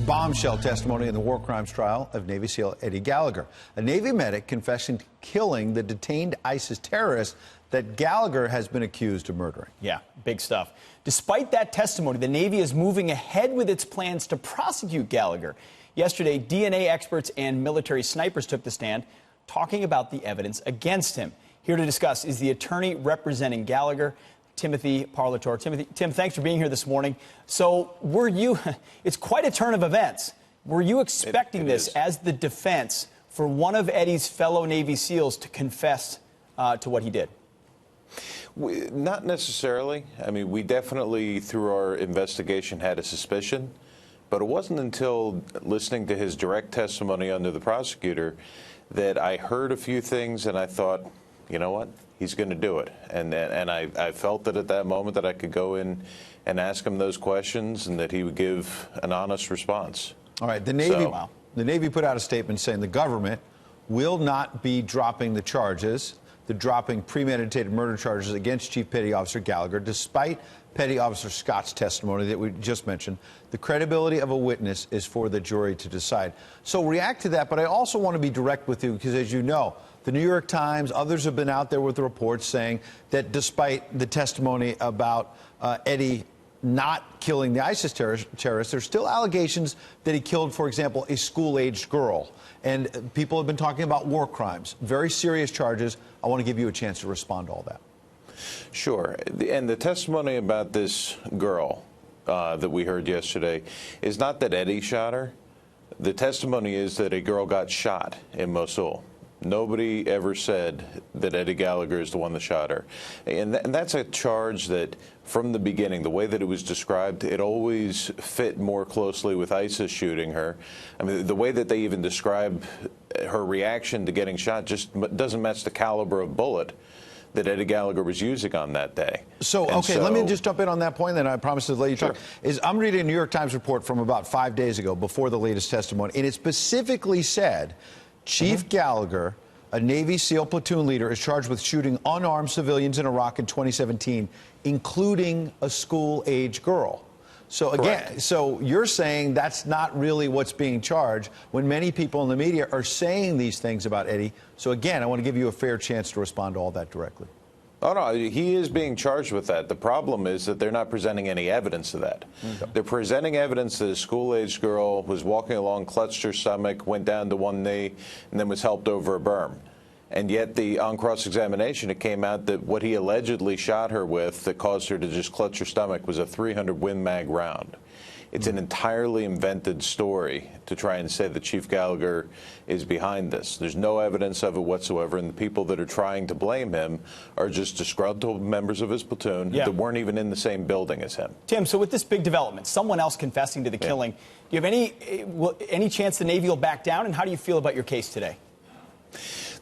Bombshell testimony in the war crimes trial of Navy SEAL Eddie Gallagher. A Navy medic confessing to killing the detained ISIS terrorist that Gallagher has been accused of murdering. Yeah, big stuff. Despite that testimony, the Navy is moving ahead with its plans to prosecute Gallagher. Yesterday, DNA experts and military snipers took the stand, talking about the evidence against him. Here to discuss is the attorney representing Gallagher, Timothy Parlatore. Tim, thanks for being here this morning. So it's quite a turn of events. Were you expecting this as the defense for one of Eddie's fellow Navy SEALs to confess to what he did? Not necessarily. I mean, we definitely, through our investigation, had a suspicion. But it wasn't until listening to his direct testimony under the prosecutor that I heard a few things and I thought, you know what? He's going to do it. And I felt that at that moment that I could go in and ask him those questions and that he would give an honest response. All right. The Navy put out a statement saying the government will not be dropping the charges, dropping premeditated murder charges against Chief Petty Officer Gallagher, despite Petty Officer Scott's testimony that we just mentioned. The credibility of a witness is for the jury to decide. So react to that, but I also want to be direct with you because, as you know, the New York Times, others have been out there with reports saying that despite the testimony about Eddie not killing the ISIS terrorist, there's still allegations that he killed, for example, a school-aged girl. And people have been talking about war crimes, very serious charges. I want to give you a chance to respond to all that. Sure. And the testimony about this girl that we heard yesterday is not that Eddie shot her. The testimony is that a girl got shot in Mosul. Nobody ever said that Eddie Gallagher is the one that shot her. And that's a charge that, from the beginning, the way that it was described, it always fit more closely with ISIS shooting her. I mean, the way that they even describe her reaction to getting shot just doesn't match the caliber of bullet that Eddie Gallagher was using on that day. So, okay, let me just jump in on that point, then I promise to let you talk. I'm reading a New York Times report from about 5 days ago, before the latest testimony, and it specifically said Chief Gallagher, a Navy SEAL platoon leader, is charged with shooting unarmed civilians in Iraq in 2017, including a school-age girl. So again, so you're saying that's not really what's being charged when many people in the media are saying these things about Eddie. So again, I want to give you a fair chance to respond to all that directly. Oh, no, he is being charged with that. The problem is that they're not presenting any evidence of that. Okay. They're presenting evidence that a school-aged girl was walking along, clutched her stomach, went down to one knee, and then was helped over a berm. And yet, on cross-examination, it came out that what he allegedly shot her with that caused her to just clutch her stomach was a .300 Win Mag round. It's an entirely invented story to try and say that Chief Gallagher is behind this. There's no evidence of it whatsoever, and the people that are trying to blame him are just disgruntled members of his platoon that weren't even in the same building as him. Tim, so with this big development, someone else confessing to the killing, do you have any chance the Navy will back down, and how do you feel about your case today?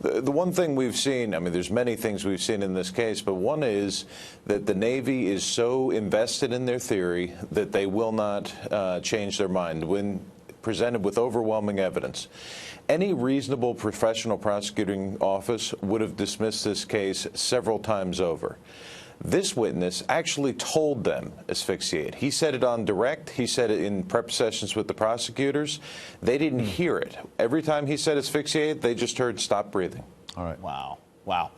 The one thing we've seen, I mean, there's many things we've seen in this case, but one is that the Navy is so invested in their theory that they will not change their mind when presented with overwhelming evidence. Any reasonable professional prosecuting office would have dismissed this case several times over. This witness actually told them asphyxiate. He said it on direct. He said it in prep sessions with the prosecutors. They didn't hear it. Every time he said asphyxiate, they just heard stop breathing. All right. Wow. Wow.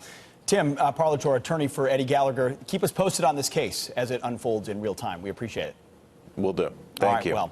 Tim Parlatore, attorney for Eddie Gallagher, keep us posted on this case as it unfolds in real time. We appreciate it. Will do. Thank you. Well.